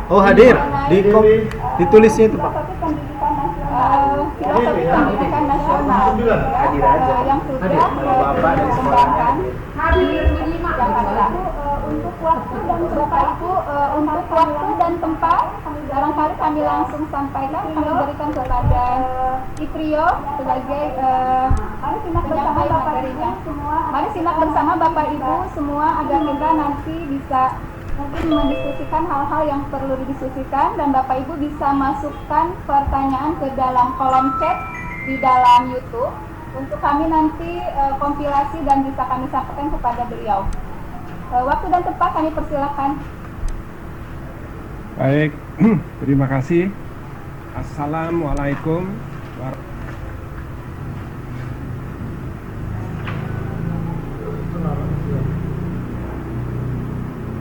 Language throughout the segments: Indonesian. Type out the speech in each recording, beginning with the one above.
Oh, hadir. Ditulisnya itu, Pak. Filosofi pendidikan nasional yang sudah dikembangkan di Jakarta. Untuk waktu dan tempat barangkali kami langsung sampaikan, kami berikan kepada Iprio sebagai penyampai materinya. Mari simak bersama Bapak Ibu semua agar kita nanti bisa mungkin mendiskusikan hal-hal yang perlu didiskusikan, dan Bapak Ibu bisa masukkan pertanyaan ke dalam kolom chat di dalam YouTube untuk kami nanti kompilasi dan bisa kami sampaikan kepada beliau. Waktu dan tempat kami persilakan. Baik, terima kasih. Assalamualaikum warahmatullahi.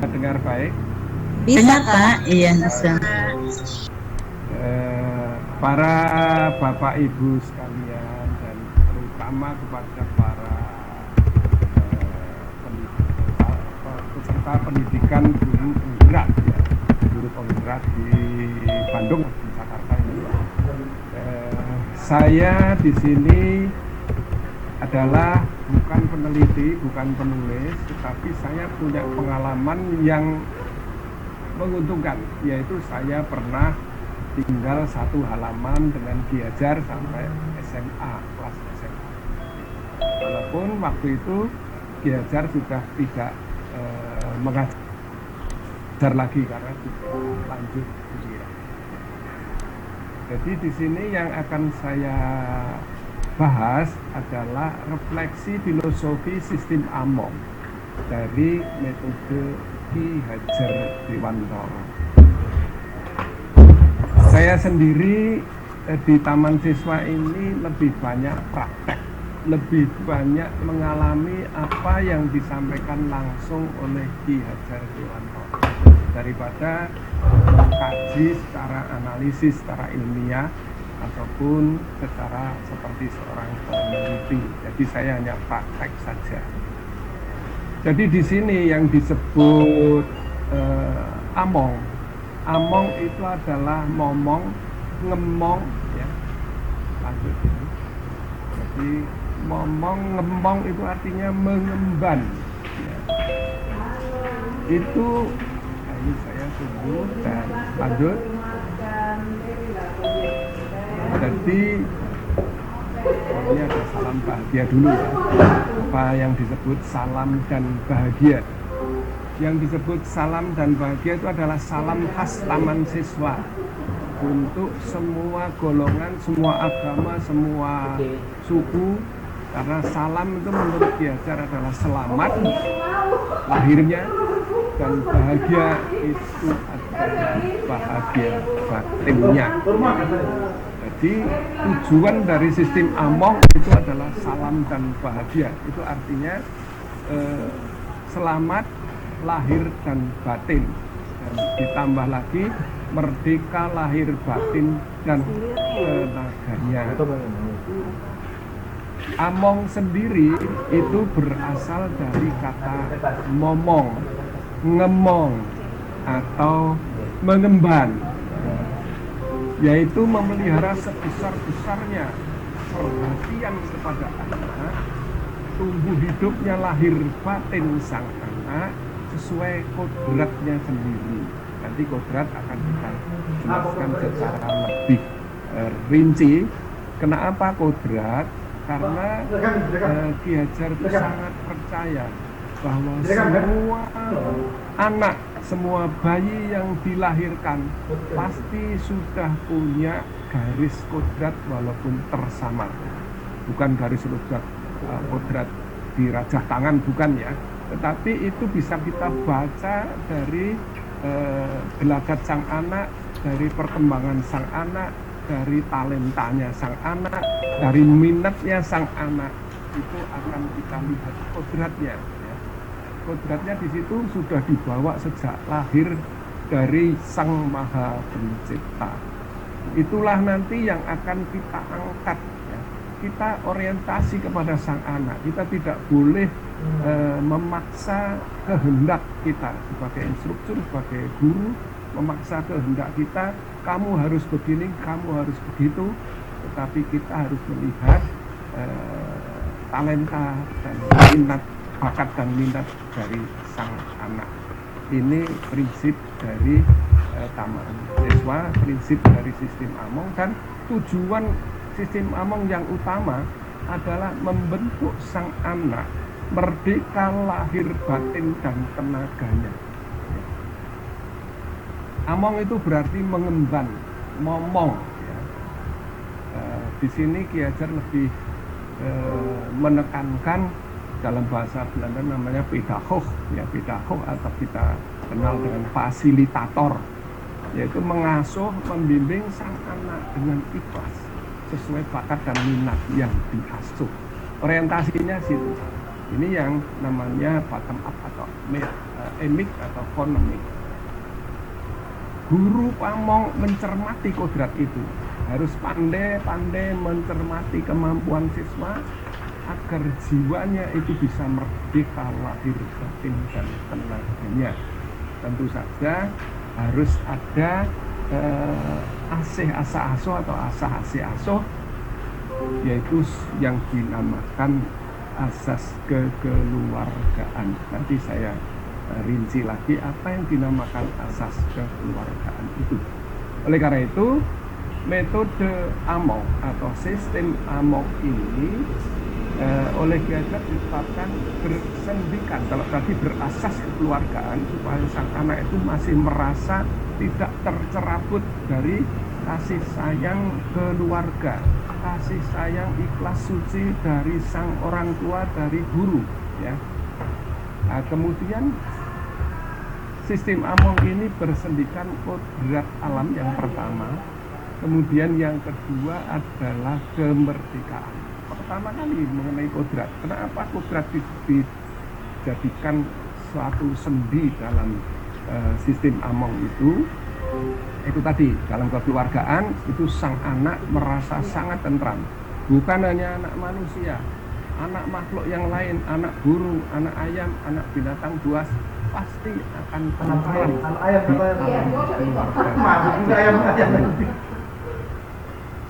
Dengar baik? Bisa Pak, iya bisa. Para Bapak Ibu sekalian dan terutama kepada para peserta pendidikan guru penggerak, ya, guru penggerak di Bandung, di Jakarta ini. Saya di sini adalah bukan peneliti, bukan penulis, tetapi saya punya pengalaman yang menguntungkan, yaitu saya pernah tinggal satu halaman dengan Ki Hajar sampai SMA, kelas SMA. Walaupun waktu itu Ki Hajar sudah tidak mengajar lagi karena sudah lanjut usia. Jadi di sini yang akan saya bahas adalah refleksi filosofi sistem Among dari metode Ki Hajar Dewantara. Saya sendiri di Taman Siswa ini lebih banyak praktek, lebih banyak mengalami apa yang disampaikan langsung oleh Ki Hajar Dewantara daripada mengkaji secara analisis, secara ilmiah ataupun secara seperti seorang peneliti. Jadi saya hanya praktek saja. Jadi di sini yang disebut Among itu adalah momong, ngemong, ya. Lanjut ini. Jadi momong, ngemong itu artinya mengemban, ya. Itu ini saya tunggu dan lanjut. Jadi ini ada salam bahagia dulu, ya. Apa yang disebut salam dan bahagia? Yang disebut salam dan bahagia itu adalah salam khas Taman Siswa untuk semua golongan, semua agama, semua suku. Karena salam itu menurut Ki Hajar adalah selamat lahirnya, dan bahagia itu adalah bahagia batinnya. Jadi tujuan dari sistem Among itu adalah salam dan bahagia. Itu artinya selamat lahir dan batin, dan ditambah lagi merdeka lahir batin dan tenaganya. Among sendiri itu berasal dari kata momong, ngemong atau mengemban, yaitu memelihara sebesar-besarnya perhatian kepada anak, tumbuh hidupnya lahir batin sang anak sesuai kodratnya sendiri. Nanti kodrat akan kita jelaskan secara lebih rinci. Kenapa kodrat? Karena Ki Hajar itu sangat percaya bahwa semua anak, semua bayi yang dilahirkan pasti sudah punya garis kodrat walaupun tersamar. Bukan garis kodrat di rajah tangan, bukan, ya. Tetapi itu bisa kita baca dari gelagat sang anak, dari perkembangan sang anak, dari talentanya sang anak, dari minatnya sang anak. Itu akan kita lihat kodratnya, ya. Kodratnya di situ sudah dibawa sejak lahir dari Sang Maha Pencipta. Itulah nanti yang akan kita angkat, ya. Kita orientasi kepada sang anak. Kita tidak boleh memaksa kehendak kita sebagai instruktur, sebagai guru, memaksa kehendak kita, kamu harus begini, kamu harus begitu, tetapi kita harus melihat talenta dan minat, bakat dan minat dari sang anak. Ini prinsip dari taman siswa, prinsip dari sistem Among, dan tujuan sistem Among yang utama adalah membentuk sang anak merdeka lahir batin dan tenaganya. Among itu berarti mengemban, momong. Ya. Di sini Ki Hajar lebih menekankan, dalam bahasa Belanda namanya pedagoog, ya pedagoog atau kita kenal dengan fasilitator, yaitu mengasuh, membimbing sang anak dengan ikhlas sesuai bakat dan minat yang diasuh. Orientasinya situ. Ini yang namanya bottom up atau emic atau phonemic. Guru pamong mencermati kodrat itu, harus pandai-pandai mencermati kemampuan siswa agar jiwanya itu bisa merdeka lahir batin dan tenaganya. Tentu saja harus ada asih asa asuh atau asah asih asuh, yaitu yang dinamakan asas kekeluargaan. Nanti saya rinci lagi apa yang dinamakan asas kekeluargaan itu. Oleh karena itu, metode Among atau sistem Among ini oleh Ki Hajar ditetapkan bersendikan, kalau tadi berasas kekeluargaan, supaya sang anak itu masih merasa tidak tercerabut dari kasih sayang keluarga, kasih sayang ikhlas suci dari sang orang tua, dari guru, ya. Nah, kemudian sistem Among ini bersendikan kodrat alam yang pertama, kemudian yang kedua adalah kemerdekaan. Pertama kali mengenai kodrat, kenapa kodrat dijadikan suatu sendi dalam sistem Among itu tadi, dalam kekeluargaan itu sang anak merasa sangat tentram, bukan hanya anak manusia, anak makhluk yang lain, anak burung, anak ayam, anak binatang buas pasti akan tentram.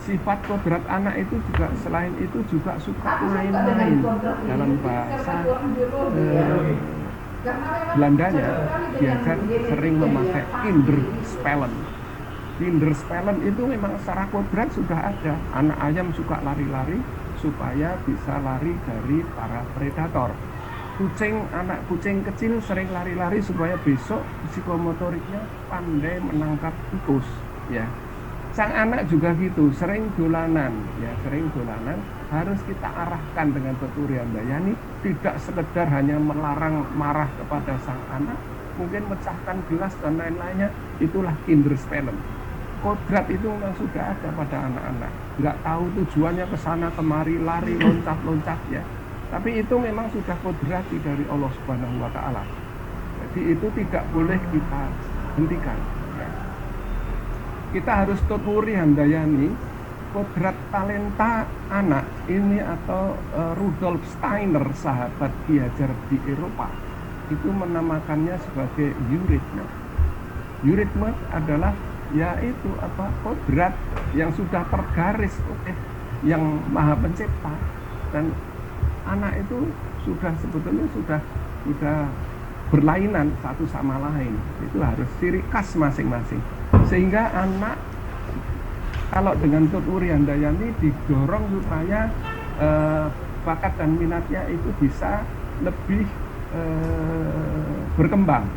Sifat kodrat anak itu juga, selain itu juga suka main-main. Dalam bahasa Belandanya, dia sering memakai kinderspellen. Kinderspellen itu memang secara kodrat sudah ada. Anak ayam suka lari-lari supaya bisa lari dari para predator. Anak kucing kecil sering lari-lari supaya besok psikomotoriknya pandai menangkap tikus, ya. Sang anak juga gitu, sering dolanan, ya, sering dolanan. Harus kita arahkan dengan tuturi handayani, tidak sekedar hanya melarang marah kepada sang anak, mungkin mecahkan gelas dan lain-lainnya. Itulah kinderspellen. Kodrat itu memang sudah ada pada anak-anak, nggak tahu tujuannya ke sana kemari, lari loncat-loncat, ya. Tapi itu memang sudah kodrati dari Allah Subhanahu wa Ta'ala. Jadi itu tidak boleh kita hentikan. Kita harus tuturi handayani kodrat talenta anak ini, atau Rudolf Steiner, sahabat Ki Hajar di Eropa, itu menamakannya sebagai eurythme. Eurythme adalah yaitu kodrat yang sudah tergaris oleh Yang Maha Pencipta, dan anak itu sebetulnya sudah berlainan satu sama lain. Itu harus ciri khas masing-masing. Sehingga anak kalau dengan tuturi handayani didorong supaya bakat dan minatnya itu bisa lebih berkembang.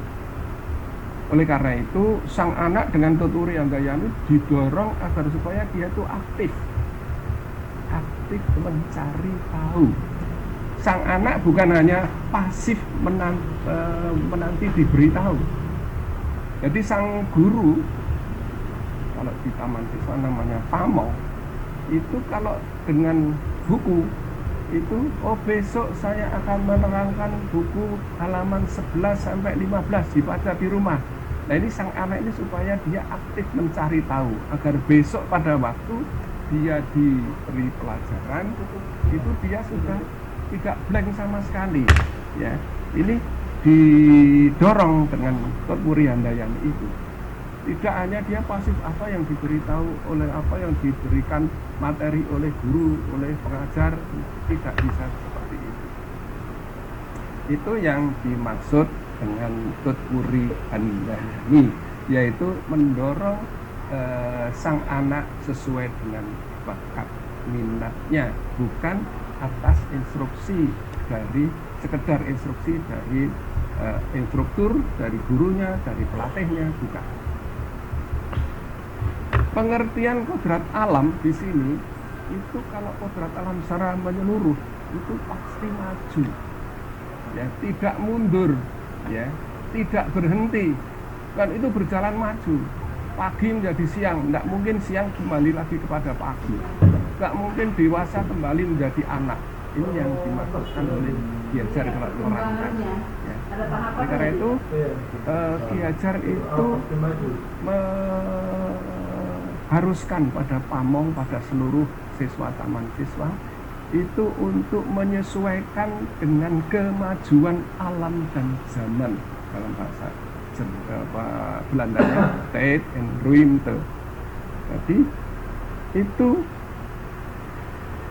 Oleh karena itu, sang anak dengan tuturi handayani didorong agar supaya dia itu aktif mencari tahu. Sang anak bukan hanya pasif menanti diberitahu. Jadi sang guru, kalau di taman siswa namanya pamong, itu kalau dengan buku itu, besok saya akan menerangkan buku halaman 11 sampai 15 dibaca di rumah. Nah, ini sang anak ini supaya dia aktif mencari tahu, agar besok pada waktu dia diberi pelajaran itu dia sudah tidak blank sama sekali, ya. Ini didorong dengan tuturi handayani itu. Tidak hanya dia pasif apa yang diberitahu oleh apa yang diberikan materi oleh guru, oleh pengajar, tidak bisa seperti itu. Itu yang dimaksud dengan tutwuri handayani, yaitu mendorong sang anak sesuai dengan bakat minatnya, bukan atas instruksi dari sekedar instruksi dari instruktur, dari gurunya, dari pelatihnya, bukan. Pengertian kodrat alam di sini itu kalau kodrat alam secara menyeluruh itu pasti maju, ya, tidak mundur, ya, tidak berhenti, kan itu berjalan maju. Pagi menjadi siang, tidak mungkin siang kembali lagi kepada pagi, tidak mungkin dewasa kembali menjadi anak. Ini yang dimaksudkan oleh Ki Hajar kalau menerangkan. Ya. Oleh karena itu Ki Hajar itu haruskan pada pamong, pada seluruh siswa taman siswa itu untuk menyesuaikan dengan kemajuan alam dan zaman, dalam bahasa Belandanya tijd en ruimte. Jadi itu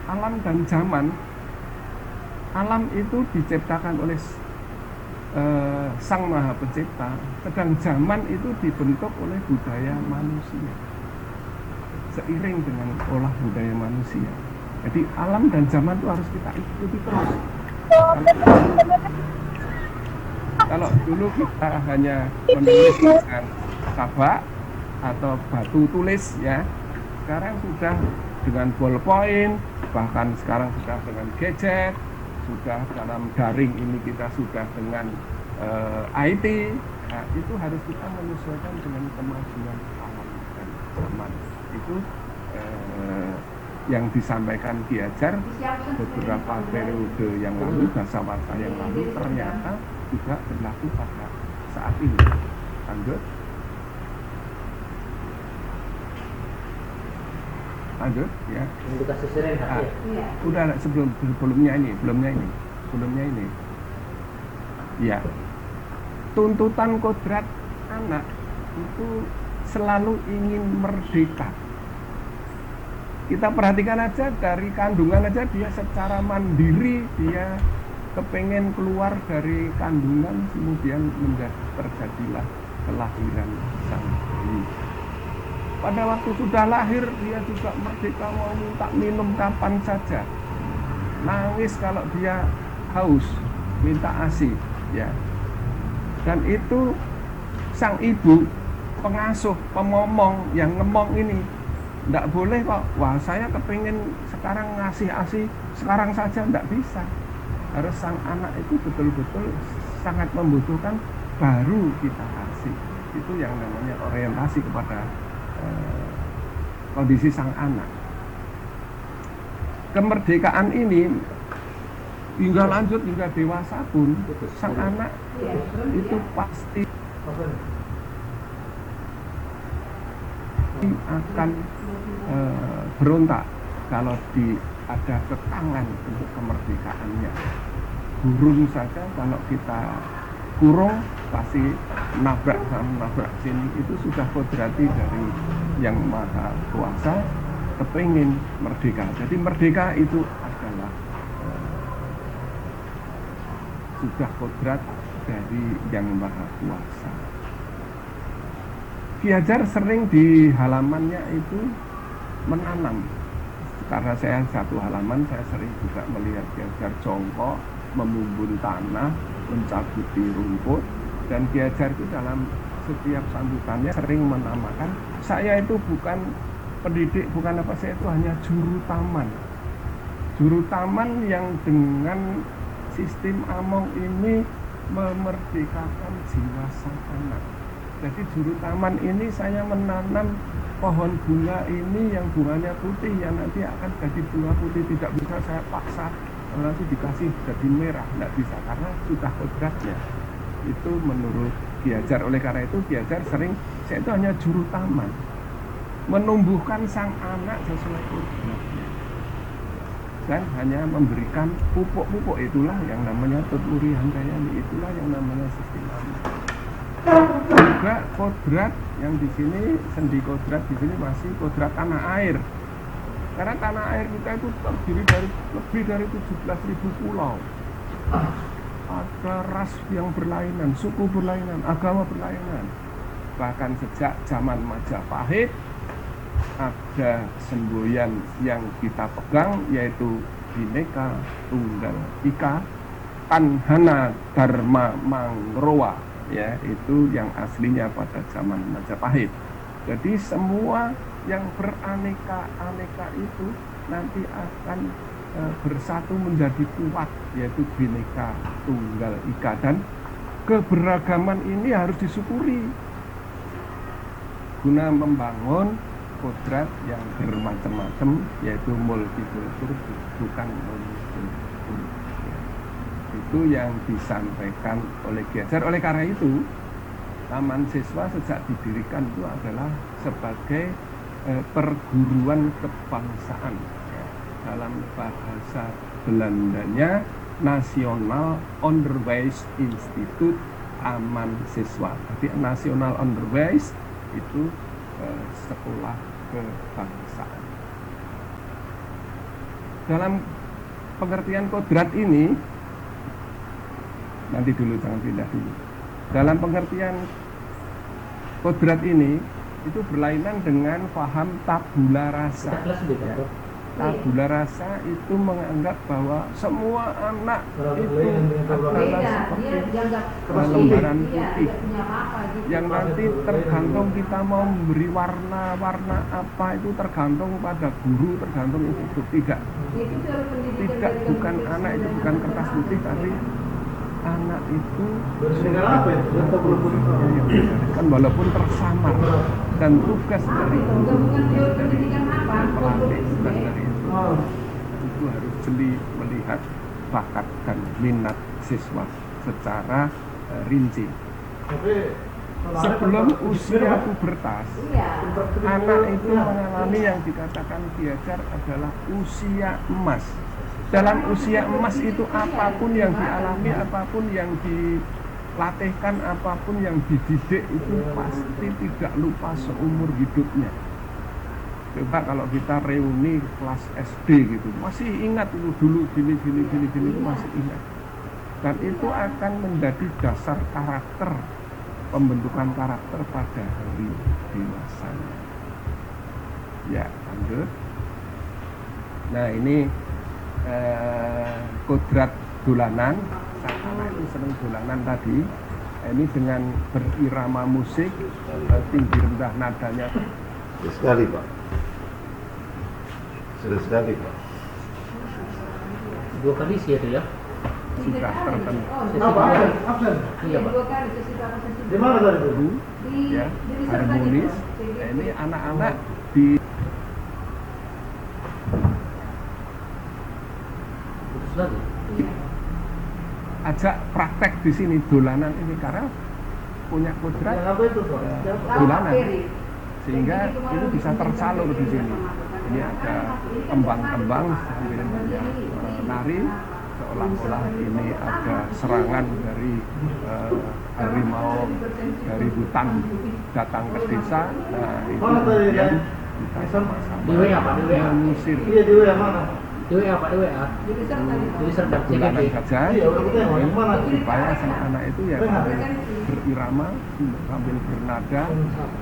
alam dan zaman. Alam itu diciptakan oleh Sang Maha Pencipta, sedang zaman itu dibentuk oleh budaya manusia seiring dengan olah budaya manusia. Jadi alam dan zaman itu harus kita ikuti terus. Kalau dulu kita hanya menulis dengan tabak atau batu tulis, ya, sekarang sudah dengan ballpoint, bahkan sekarang sudah dengan gadget, sudah dalam daring ini kita sudah dengan IT. Nah, itu harus kita menyesuaikan dengan kemajuan alam dan zaman. Itu yang disampaikan Ki Hajar beberapa periode yang lalu, dasawarsa yang lalu, ternyata juga berlaku pada saat ini. Lanjut. Lanjut, ya. Udah sebelumnya ini. Ya. Tuntutan kodrat anak itu selalu ingin merdeka. Kita perhatikan aja dari kandungan aja, dia secara mandiri dia kepengen keluar dari kandungan, kemudian terjadilah kelahiran sang bayi. Pada waktu sudah lahir dia juga merdeka, mau minta minum kapan saja, nangis kalau dia haus, minta ASI, ya. Dan itu sang ibu, pengasuh, pemomong yang ngemong ini tidak boleh kok, wah saya kepengen sekarang ngasih ASI sekarang saja, tidak bisa. Harus sang anak itu betul-betul sangat membutuhkan, baru kita kasih. Itu yang namanya orientasi kepada kondisi sang anak. Kemerdekaan ini hingga lanjut hingga dewasa pun sang anak itu pasti akan berontak kalau ada kekangan untuk kemerdekaannya. Burung saja kalau kita kurung pasti nabrak sana nabrak sini, itu sudah kodrati dari yang maha kuasa, kepingin merdeka. Jadi merdeka itu adalah sudah kodrat dari yang maha kuasa. Ki Hajar sering di halamannya itu menanam. Karena saya satu halaman, saya sering juga melihat Ki Hajar jongkok, memumbun tanah, mencabuti rumput. Dan Ki Hajar itu dalam setiap sambutannya sering menamakan, saya itu bukan pendidik, bukan apa, saya itu hanya juru taman. Juru taman yang dengan sistem Among ini memerdekakan jiwa sang anak. Jadi juru taman ini saya menanam pohon bunga ini yang bunganya putih, yang nanti akan jadi bunga putih. Tidak bisa saya paksa nanti dikasih jadi merah, tidak bisa, karena sudah kodratnya. Itu menurut Ki Hajar. Oleh karena itu Ki Hajar sering, saya itu hanya juru taman, menumbuhkan sang anak sesuai kodratnya, dan hanya memberikan pupuk-pupuk. Itulah yang namanya tutwuri handayani, itulah yang namanya sistem anak. Juga kodrat yang di sini, sendi kodrat di sini masih kodrat tanah air. Karena tanah air kita itu terdiri dari lebih dari 17.000 pulau. Ada ras yang berlainan, suku berlainan, agama berlainan. Bahkan sejak zaman Majapahit ada semboyan yang kita pegang, yaitu Bhinneka Tunggal Ika, Tanhana Dharma Mangrowa, ya, itu yang aslinya pada zaman Majapahit. Jadi semua yang beraneka-aneka itu nanti akan bersatu menjadi kuat, yaitu Bhinneka Tunggal Ika, dan keberagaman ini harus disyukuri guna membangun kodrat yang bermacam-macam, yaitu multikultur, bukan monokultur. Itu yang disampaikan oleh Ki Hajar. Oleh karena itu, Taman Siswa sejak didirikan itu adalah sebagai perguruan kebangsaan. Dalam bahasa Belandanya, National Onderwijs Instituut Taman Siswa. Jadi National Onderwijs itu sekolah kebangsaan. Dalam pengertian kodrat ini, nanti dulu, jangan pindah dulu. Dalam pengertian kodrat ini itu berlainan dengan paham tabula rasa. Ya. Tabula rasa itu menganggap bahwa semua anak itu adalah seperti lembaran putih yang nanti tergantung kita mau memberi warna apa, itu tergantung pada guru, tergantung itu. Tidak, bukan anak itu bukan kertas putih, tapi anak itu kan walaupun tersamar, dan tugas dari pelatih dan dari itu harus jeli melihat bakat dan minat siswa secara rinci. Sebelum usia pubertas, anak itu mengalami yang dikatakan Ki Hajar adalah usia emas. Dalam usia emas itu apapun yang dialami, apapun yang dilatihkan, apapun yang dididik itu pasti tidak lupa seumur hidupnya. Coba kalau kita reuni kelas SD gitu, masih ingat itu dulu gini itu masih ingat. Dan itu akan menjadi dasar karakter, pembentukan karakter pada hari dewasanya. Ya, lanjut. Nah, ini kodrat dolanan. Sang anak itu senang dolanan tadi. Ini dengan berirama musik, tinggi rendah nadanya. Sekali Pak. Sudah sekali Pak. 2 kali sih itu ya. Sudah tertentu. Absen. Iya Pak. Di mana tadi Bu? Ya, harmonis. Nah, ini anak-anak di Putus lagi. ajak praktek di sini dolanan ini karena punya kodrat Yang apa itu Pak? dolanan, sehingga itu bisa tersalur di sini. Ini ada kembang-kembang sambil menari, seolah-olah ini ada serangan dari harimau dari hutan datang ke desa. Nah, itu kemudian kita sama-sama Di WA Pak, di WA. mengusir Iya di WA mana? Di WA Pak, di WA. Di Serdang dolanan CGP. saja, Iya, udah kita yang mana? supaya sang anak itu ya sambil berirama, sambil bernada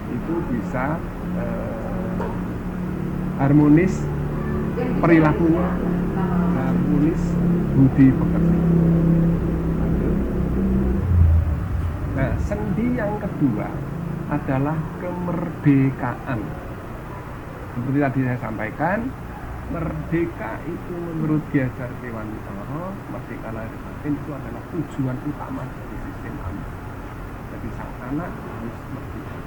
itu bisa harmonis perilakunya, harmonis budi pekerti. Nah, sendi yang kedua adalah kemerdekaan. Seperti tadi saya sampaikan, merdeka itu menurut Ki Hajar Dewantara, merdeka lahir batin itu adalah tujuan utama dari sistem anak. Jadi sang anak harus merdeka,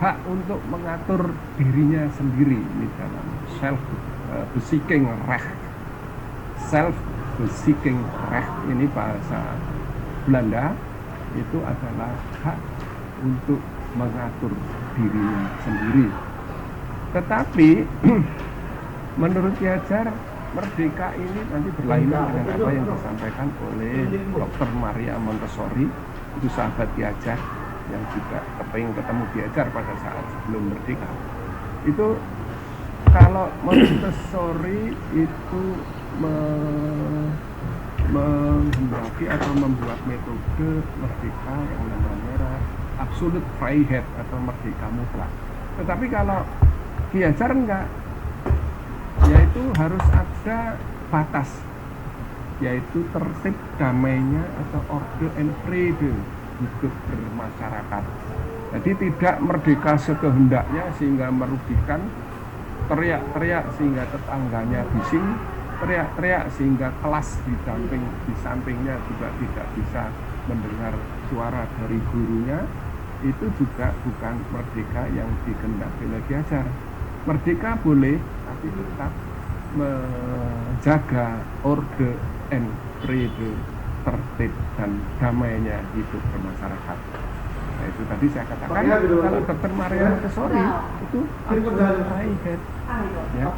hak untuk mengatur dirinya sendiri ini dalam self beseeching recht. Self beseeching recht ini bahasa Belanda, itu adalah hak untuk mengatur dirinya sendiri. Tetapi menurut Ki Hajar, merdeka ini nanti berlainan dengan apa yang disampaikan oleh Dr. Maria Montessori, itu sahabat Ki Hajar yang juga kepengen ketemu Ki Hajar pada saat sebelum merdeka. Itu kalau Montessori itu menghendaki atau membuat metode merdeka yang namanya absolute Freiheit atau merdeka mutlak. Tetapi kalau Ki Hajar enggak, yaitu harus ada batas, yaitu tertib damainya atau order and freedom hidup bermasyarakat. Jadi tidak merdeka sekehendaknya sehingga merugikan, teriak-teriak sehingga tetangganya bising, teriak-teriak sehingga kelas di sampingnya juga tidak bisa mendengar suara dari gurunya. Itu juga bukan merdeka yang dikehendaki oleh Ki Hajar. Merdeka boleh, tapi tetap menjaga order and freedom, tertib dan damainya hidup bermasyarakat. Nah, itu tadi saya katakan kalau Dr. Maria Montessori itu absolute Freiheit, ya.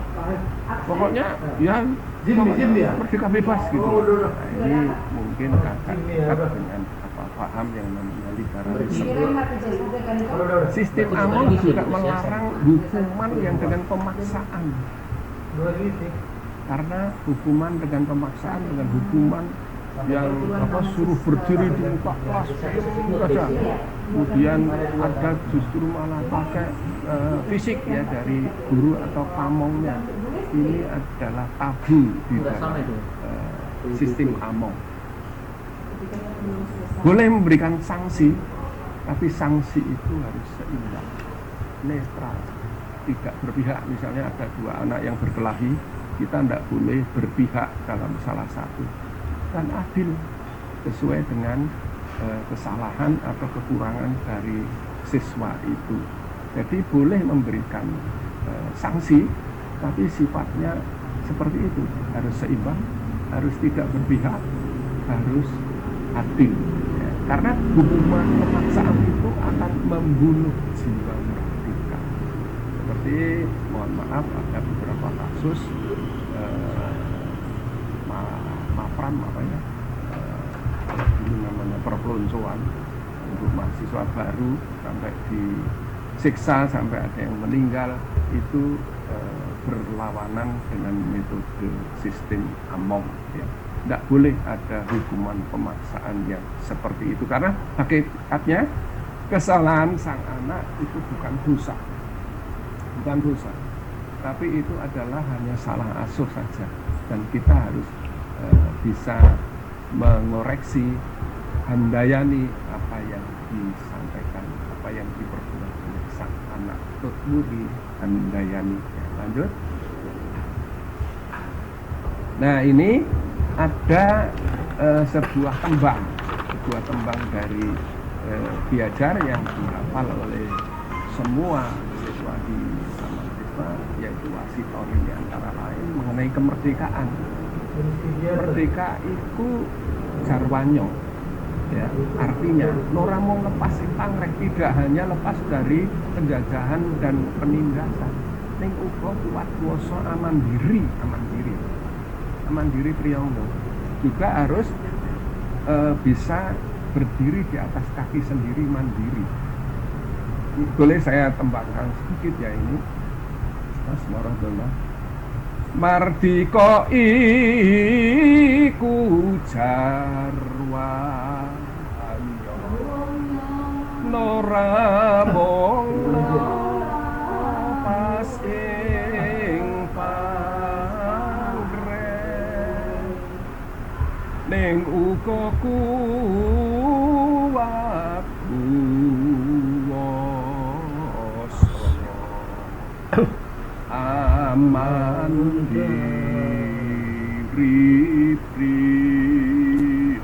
Pokoknya ya merdeka bebas gitu. Nah, ini mungkin akan dekat dengan paham yang namanya liberalisme. Sistem Amon juga melarang hukuman yang dengan pemaksaan. Karena hukuman dengan pemaksaan, dengan hukuman yang suruh berdiri di muka kelas saja, kemudian ada justru malah pakai fisik ya dari guru atau pamongnya. Ini adalah tabu di dalam sistem Amon. Boleh memberikan sanksi, tapi sanksi itu harus seimbang, netral, tidak berpihak. Misalnya ada dua anak yang berkelahi, kita tidak boleh berpihak dalam salah satu, dan adil sesuai dengan kesalahan atau kekurangan dari siswa itu. Jadi boleh memberikan sanksi, tapi sifatnya seperti itu, harus seimbang, harus tidak berpihak, harus adil, ya. Karena hukuman pemaksaan itu akan membunuh jiwa merdeka. Seperti mohon maaf ada beberapa kasus mapram ini namanya perpeloncoan untuk mahasiswa baru sampai disiksa sampai ada yang meninggal, itu berlawanan dengan metode sistem Amon, ya. Tidak boleh ada hukuman pemaksaan yang seperti itu, karena hakikatnya kesalahan sang anak itu bukan dosa, tapi itu adalah hanya salah asuh saja, dan kita harus bisa mengoreksi, handayani apa yang disampaikan, apa yang diperbuat oleh sang anak. Tutmuri handayani. Ya, lanjut. Nah, ini ada sebuah tembang dari Ki Hajar yang dihafal oleh semua siswa di Taman Siswa, yaitu Wasitori antara lain mengenai kemerdekaan. Merdeka itu jarwanyo, ya, artinya Nora mau lepas pangrek, tidak hanya lepas dari penjajahan dan penindasan, ning uga kuat kuwasa amandiri Priyono juga harus bisa berdiri di atas kaki sendiri, mandiri. Boleh saya tembakkan sedikit ya ini, Mas Maradona. Mardika iku jarwanyo nora mung pas ing pangrek, ning uga kuwat kuwasa aman diri priong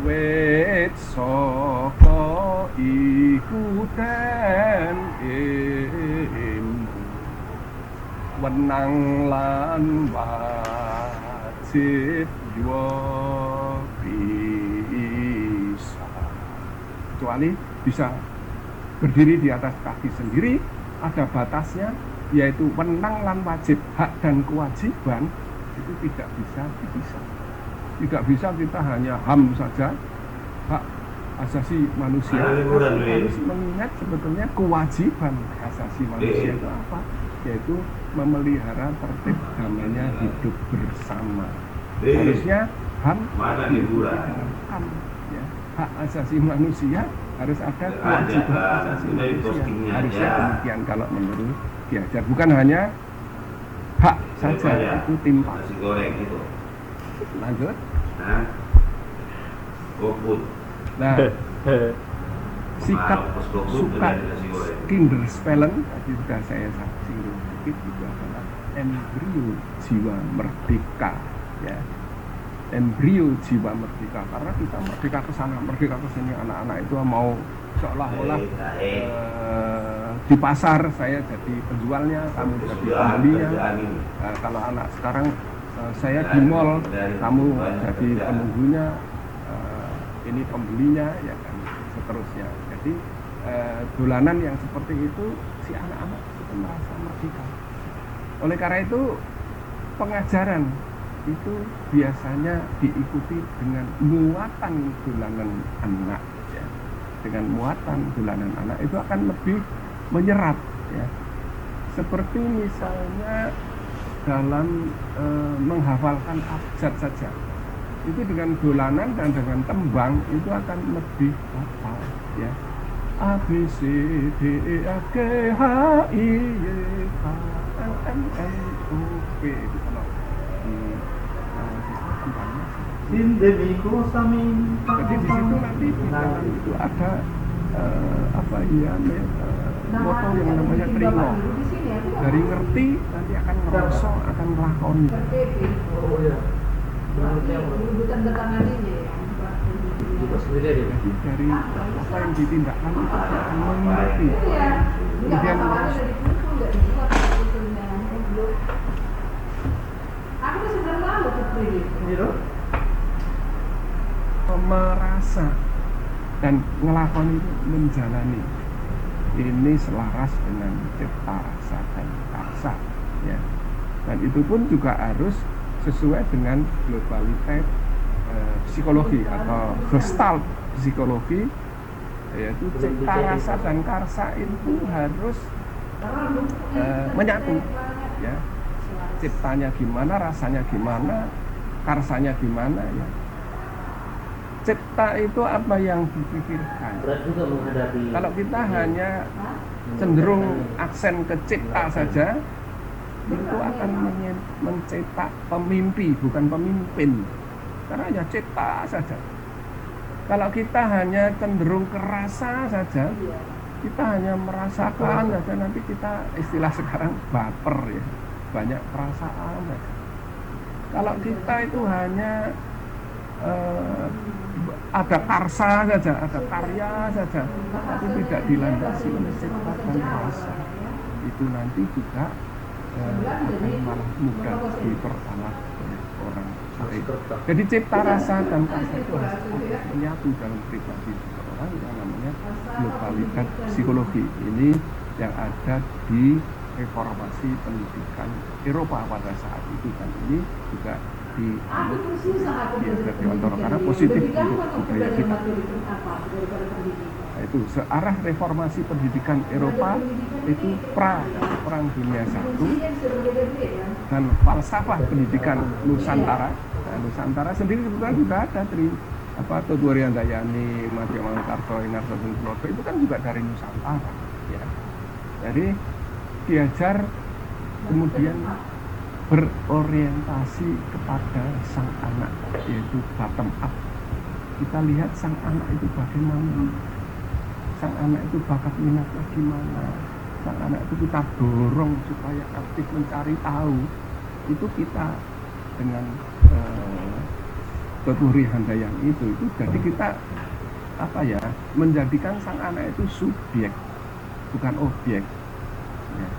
wet saka iku ten wenang lan wajib yo bisa, kecuali bisa berdiri di atas kaki sendiri, ada batasnya, yaitu wenang lan wajib, hak dan kewajiban itu tidak bisa dipisah. Tidak bisa kita hanya HAM saja, hak asasi manusia. Harus mengingat sebetulnya kewajiban asasi manusia itu apa? Yaitu memelihara tertib damainya hidup bersama. Harusnya HAM HAM, ya. Hak asasi manusia harus ada kewajiban asasi manusia. Harusnya demikian kalau menurut Ki Hajar. Bukan hanya hak saja, itu timpang. Lanjut. Nah, sikap suka Kinderspellen tadi sudah saya singgung sedikit, itu adalah embrio jiwa merdeka, ya. Embrio jiwa merdeka, karena kita merdeka ke sana, merdeka ke sini, anak-anak itu mau seolah-olah di pasar saya jadi penjualnya, kamu jadi pembelinya. Kalau anak sekarang saya di mall, kamu jadi penunggunya, ini pembelinya, ya kan, seterusnya. Jadi dolanan yang seperti itu si anak-anak itu merasa merdeka. Oleh karena itu pengajaran itu biasanya diikuti dengan muatan dolanan anak, ya. Dengan muatan dolanan anak itu akan lebih menyerap, ya. Seperti misalnya dalam menghafalkan abjad saja, itu dengan dolanan dan dengan tembang itu akan lebih hafal, ya. A B C D E F G H I J K L M N O P itu kalau di tembangnya. Jadi di situ nanti di dalam itu ada moto yang namanya tringo. Dari ngerti nanti akan ngerasa, akan ngelakoni. Jadi dari apa yang ditindakkan itu akan mengerti. Kemudian merasa dan ngelakoni itu menjalani. Ini selaras dengan cipta rasa dan karsa, ya. Dan itu pun juga harus sesuai dengan globalitas psikologi atau gestalt psikologi, yaitu cipta rasa dan karsa itu harus menyatu, ya. Ciptanya gimana, rasanya gimana, karsanya gimana, ya. Cipta itu apa yang dipikirkan. Kalau kita hanya cenderung aksen ke cipta saja, itu akan mencetak pemimpi, bukan pemimpin. Karena hanya cipta saja. Kalau kita hanya cenderung ke rasa saja, kita hanya merasakan saja, nanti kita istilah sekarang baper, ya. Banyak perasaan saja. Kalau kita itu hanya ada karsa saja, ada karya saja, tapi tidak dilandasi oleh cipta dan rasa, itu nanti juga akan malah mudah diperalat oleh orang lain. Jadi cipta rasa dan karsa itu harus menyatu dalam pribadi seseorang, yang namanya globalitas psikologi. Ini yang ada di reformasi pendidikan Eropa pada saat itu, dan ini juga dianut di Dewan karena positif untuk budaya kita. Nah, itu searah reformasi pendidikan Eropa itu Perang Dunia I dan falsafah pendidikan Nusantara. Nah, Nusantara sendiri sebetulnya juga ada dari Todori Handayani, Madya Mangkarto, Inarto Suntlodo, itu kan juga dari Nusantara, ya. Jadi Ki Hajar kemudian berorientasi kepada sang anak, yaitu bottom up. Kita lihat sang anak itu bagaimana, sang anak itu bakat minatnya gimana, sang anak itu kita dorong supaya aktif mencari tahu. Itu kita dengan Todori Handayani itu jadi kita menjadikan sang anak itu subjek, bukan objek, ya.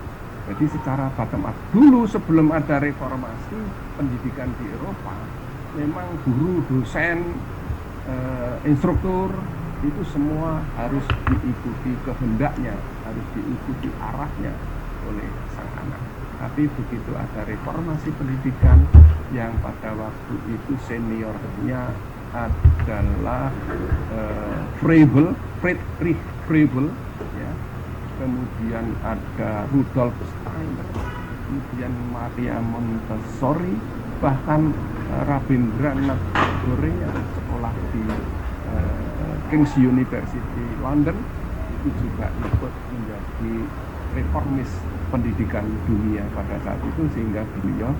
Jadi secara bottom up, dulu sebelum ada reformasi pendidikan di Eropa, memang guru, dosen, instruktur itu semua harus diikuti kehendaknya, harus diikuti arahnya oleh sang anak. Tapi begitu ada reformasi pendidikan yang pada waktu itu seniornya adalah Friedrich Froebel, ya. Kemudian ada Rudolf Steiner, kemudian Maria Montessori, bahkan Rabindranath Tagore yang sekolah di King's University London itu juga ikut menjadi reformis pendidikan dunia pada saat itu, sehingga beliau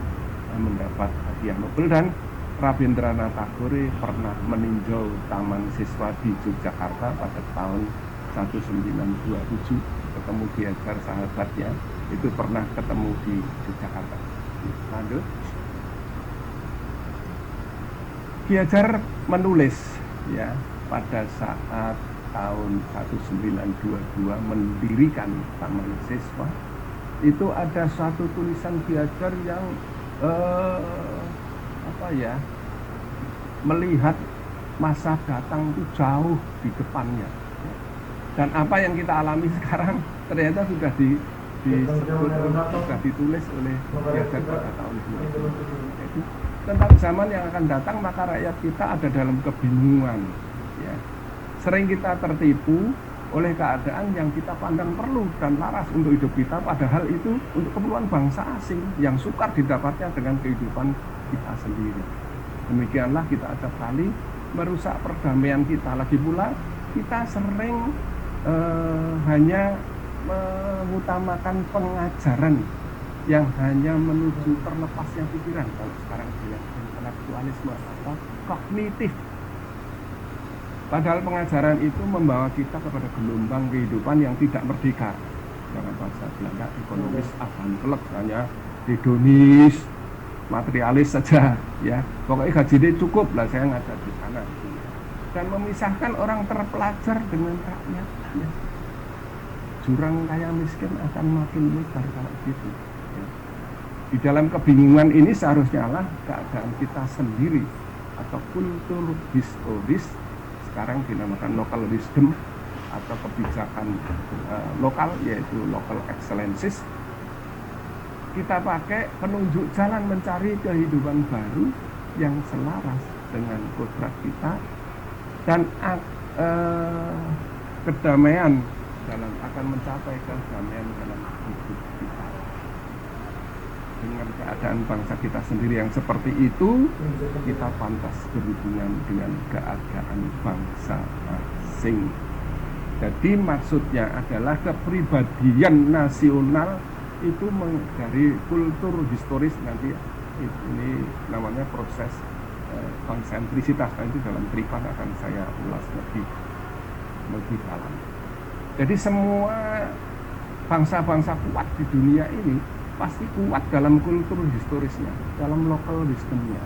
mendapat hadiah Nobel. Dan Rabindranath Tagore pernah meninjau taman siswa di Yogyakarta pada tahun 1927, ketemu Ki Hajar sahabatnya, itu pernah ketemu di Yogyakarta. Lanjut. Ki Hajar menulis, ya, pada saat tahun 1922 mendirikan taman siswa, itu ada satu tulisan Ki Hajar yang melihat masa datang itu jauh di depannya. Dan apa yang kita alami sekarang ternyata sudah sudah ditulis oleh Ki Hajar pada tahun 2000. Yaitu tentang zaman yang akan datang, maka rakyat kita ada dalam kebingungan. Ya. Sering kita tertipu oleh keadaan yang kita pandang perlu dan laras untuk hidup kita, padahal itu untuk keperluan bangsa asing yang sukar didapatnya dengan kehidupan kita sendiri. Demikianlah kita acap kali merusak perdamaian kita. Lagi pula kita sering hanya mengutamakan pengajaran yang hanya menuju terlepasnya pikiran, kalau sekarang bilang intelektualisme atau kognitif. Padahal pengajaran itu membawa kita kepada gelombang kehidupan yang tidak merdeka. Jangan bahasa Belanda, ekonomis avant-garde, hanya hedonis, materialis saja, ya. Pokoknya gajinya cukup lah, saya ngajar di sana. Dan memisahkan orang terpelajar dengan rakyat. Ya. Jurang kaya miskin akan makin lebar kalau gitu. Ya. Di dalam kebingungan ini seharusnya lah keadaan kita sendiri atau kultur historis, sekarang dinamakan local wisdom atau kebijakan lokal, yaitu local excellences, kita pakai penunjuk jalan mencari kehidupan baru yang selaras dengan kodrat kita dan kedamaian akan mencapai kedamaian dalam hidup kita. Dengan keadaan bangsa kita sendiri yang seperti itu, kita pantas berhubungan dengan keadaan bangsa asing. Jadi maksudnya adalah kepribadian nasional itu dari kultur historis, nanti ini namanya proses konsentrisitas, nanti dalam privat akan saya ulas lebih dalam. Jadi semua bangsa-bangsa kuat di dunia ini pasti kuat dalam kultur historisnya, dalam local wisdomnya.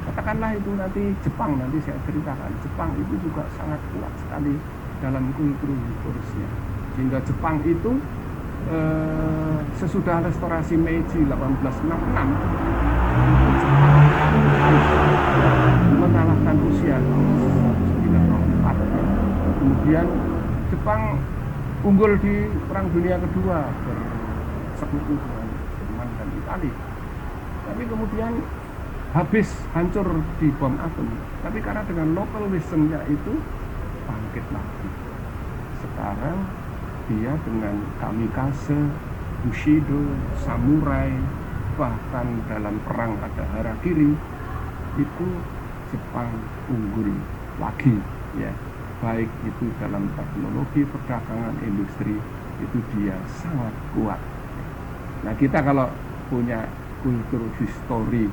Katakanlah itu nanti Jepang, nanti saya ceritakan, Jepang itu juga sangat kuat sekali dalam kultur historisnya. Sehingga Jepang itu sesudah restorasi Meiji 1866 mengalahkan Rusia tahun 1904. Kemudian Jepang unggul di Perang Dunia Kedua, bersekutu dengan Jerman dan Italia. Tapi kemudian habis hancur di bom atom. Tapi karena dengan local wisdomnya itu bangkit lagi. Sekarang dia dengan kamikaze, bushido, samurai, bahkan dalam perang ada harakiri, itu Jepang unggul lagi, ya. Baik itu dalam teknologi, perdagangan, industri, itu dia sangat kuat. Nah, kita kalau punya kultur histori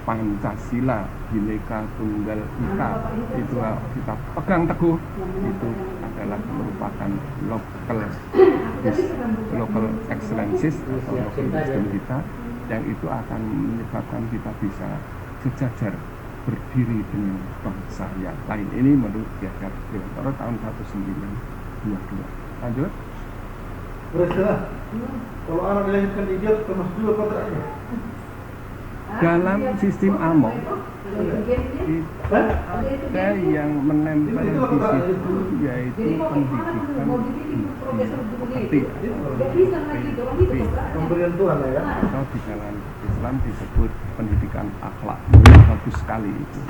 Pancasila, Bhinneka Tunggal Ika, itu kita pegang teguh, itu adalah merupakan local excellences atau local wisdom kita, yang itu akan menyebabkan kita bisa sejajar berdiri dengan bangsa yang lain. Ini menurut Ki Hajar Dewantara tahun 1922. Lanjut. Berarti kalau anak dilahirkan idiot termasuk juga kontraknya. dalam sistem AMONG itu ada yang menempel di situ, yaitu pendidikan budi pekerti Pemberian Tuhan ya. atau di dalam Islam disebut pendidikan akhlak. Bagus sekali itu.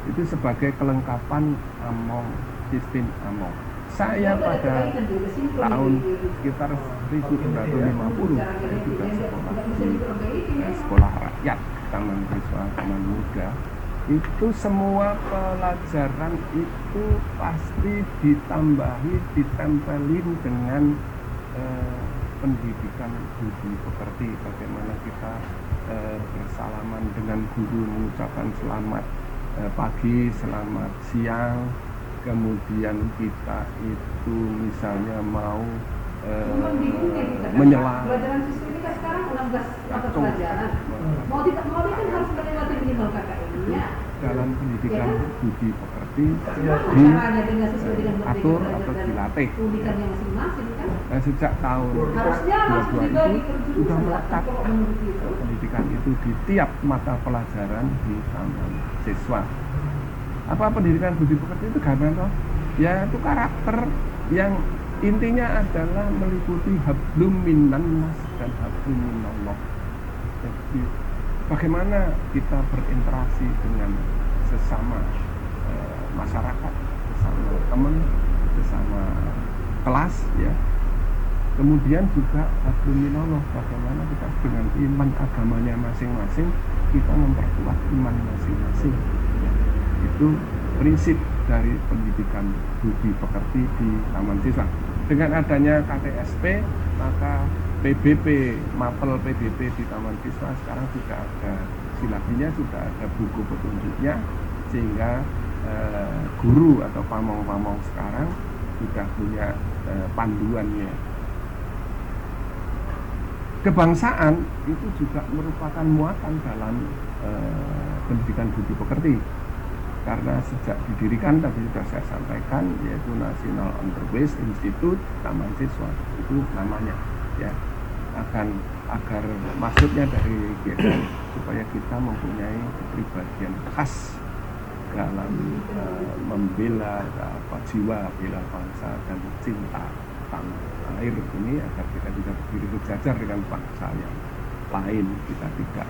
Itu sebagai kelengkapan AMONG, sistem AMONG. Saya pada tahun sekitar 1950 saya juga sekolah di sekolah rakyat, Taman Siswa Taman Muda. Itu semua pelajaran itu pasti ditambahi, ditempelin dengan pendidikan budi pekerti. Bagaimana kita bersalaman dengan guru, mengucapkan selamat pagi, selamat siang. Kemudian kita itu misalnya mau menyelam pelajaran siswa ini kan sekarang 16 mata pelajaran. Mau kan harus melewati minimal KKN-nya. dalam pendidikan budi pekerti Caranya dengan sesuai dengan diatur atau dilatih. pendidikannya masing-masing kan. Dan sejak tahun Harusnya langsung 22 dibagi itu ke sudah jurusan melekat atau menurut itu. pendidikan itu di tiap mata pelajaran di taman siswa. Apa pendidikan budi pekerti itu gampang toh? Ya itu karakter yang intinya adalah meliputi hablum minannas dan hablum minallah. Jadi bagaimana kita berinteraksi dengan sesama masyarakat, sesama teman, sesama kelas ya. Kemudian juga hablum minallah, bagaimana kita dengan iman agamanya masing-masing kita memperkuat iman masing-masing. Ya. Itu prinsip dari pendidikan budi pekerti di taman siswa. Dengan adanya KTSP, maka PBP, mapel PBP di taman siswa sekarang sudah ada silabinya, sudah ada buku petunjuknya, sehingga guru atau pamong-pamong sekarang sudah punya panduannya. Kebangsaan itu juga merupakan muatan dalam pendidikan budi pekerti. Karena sejak didirikan tadi sudah saya sampaikan, yaitu National Enterprise Institute Taman Siswa, itu namanya ya, agar maksudnya dari GSI supaya kita mempunyai kepribadian khas dalam membela jiwa bela bangsa dan cinta tanah air ini, agar kita bisa berdiri sejajar dengan bangsa yang lain. Kita tidak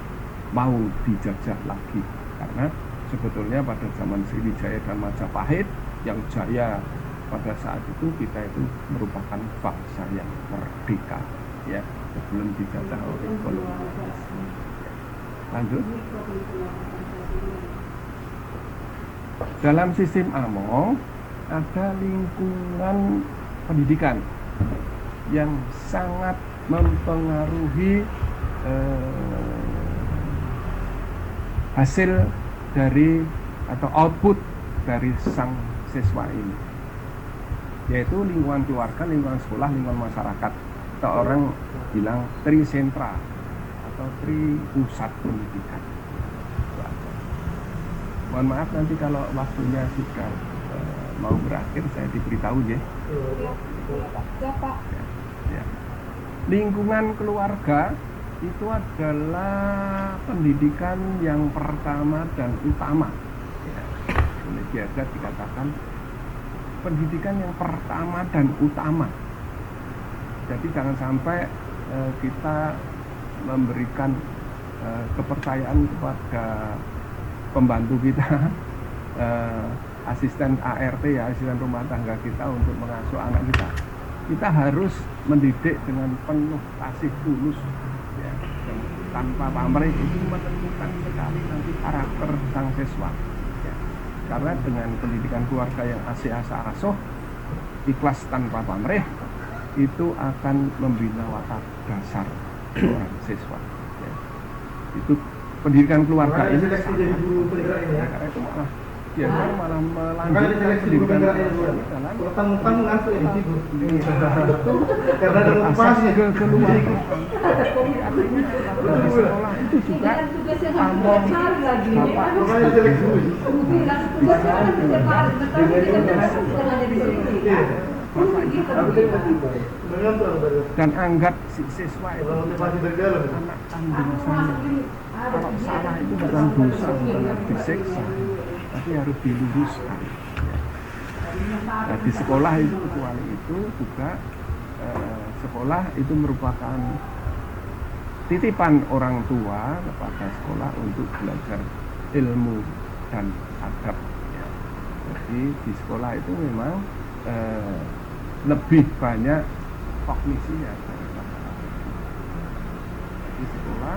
mau dijajah lagi, karena sebetulnya pada zaman Sriwijaya dan Majapahit yang jaya pada saat itu, kita itu merupakan bangsa yang merdeka ya, sebelum dijajah oleh kolonialis. Lanjut. Dalam sistem AMONG ada lingkungan pendidikan yang sangat mempengaruhi hasil dari atau output dari sang siswa ini, yaitu lingkungan keluarga, lingkungan sekolah, lingkungan masyarakat, atau orang bilang trisentra atau tri pusat pendidikan. Mohon maaf nanti kalau waktunya sudah mau berakhir saya diberitahu ya. Ya Pak. Ya. Lingkungan keluarga itu adalah pendidikan yang pertama dan utama. Oleh biasa dikatakan pendidikan yang pertama dan utama. Jadi jangan sampai kita memberikan kepercayaan kepada pembantu kita, asisten ART ya, asisten rumah tangga kita untuk mengasuh anak kita. Kita harus mendidik dengan penuh kasih tulus. Ya, tanpa pamrih itu menentukan sekali nanti karakter sang siswa ya. Karena dengan pendidikan keluarga yang asa asuh, ikhlas tanpa pamrih, itu akan membina watak dasar seorang siswa ya. Itu pendidikan keluarga ini jadi guru penggerak ini ya. karena itu malah melanjutkan pendidikan keluarga dalam Tentang ngantuk ini tidur. karena ada pasnya ke keluarga. Di sekolah itu juga AMONG bapak masa itu Tapi dia masih sebenarnya tuh dari dan anggap si siswa itu kalau motivasi dari dalam. anak kandung saya. Kalau salah itu bukan dosa, bukan harus disiksa, tapi harus diluruskan. Nah, di sekolah itu kecuali itu juga sekolah itu merupakan titipan orang tua kepada sekolah untuk belajar ilmu dan adab. Ya. Jadi di sekolah itu memang lebih banyak kognisinya daripada di sekolah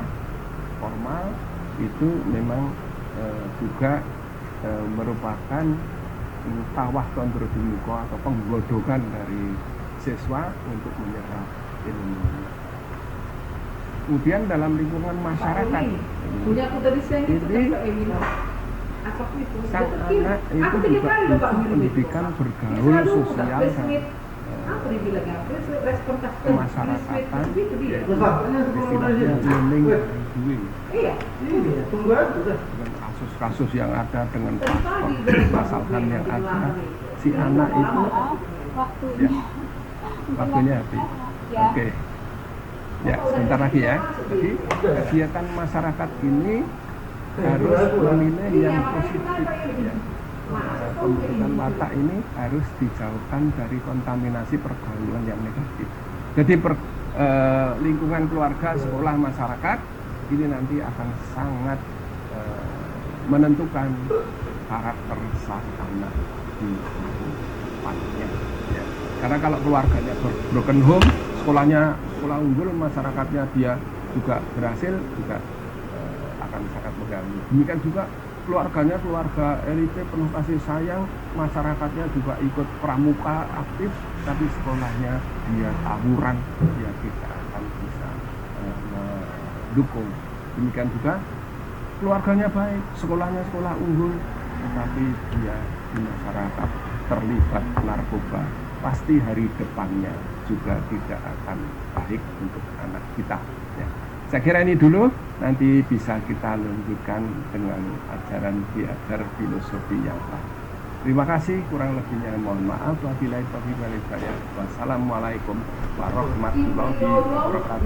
formal itu memang juga merupakan tawah kontrodumuko atau penggodokan dari siswa untuk menyerap ilmu. Kemudian dalam lingkungan masyarakat Punya aku dari siang itu ini sampai Emil. Apa itu? sang anak itu juga butuh pendidikan bergaul sosial dan Apa dibilangnya? Respon kemasyarakatan, itu dia. istilahnya learning by doing. Iya. Iya, tunggu aja udah. Dengan kasus-kasus yang ada dengan permasalahan yang ada, si anak itu Waktunya. waktunya habis. Ya. Oke. Ya, sebentar lagi ya. Jadi kegiatan masyarakat ini harus menilai yang positif. Ya. Pembentukan watak ini harus dijauhkan dari kontaminasi pergaulan yang negatif. Jadi lingkungan keluarga, sekolah, masyarakat ini nanti akan sangat menentukan karakter sang anak di depannya. Ya. Karena kalau keluarganya broken home, sekolahnya sekolah unggul, masyarakatnya dia juga berhasil, juga akan sangat mengganggu. Demikian juga keluarganya keluarga elite penuh kasih sayang, masyarakatnya juga ikut pramuka aktif, tapi sekolahnya dia tawuran, dia tidak akan bisa mendukung. Demikian juga keluarganya baik, sekolahnya sekolah unggul, tetapi dia di masyarakat terlibat narkoba, pasti hari depannya juga tidak akan baik untuk anak kita. Ya. Saya kira ini dulu, nanti bisa kita lanjutkan dengan ajaran diajar filosofi yang lain. Terima kasih, kurang lebihnya mohon maaf. Wabillahi taufiq wal hidayah. Wassalamualaikum warahmatullahi wabarakatuh.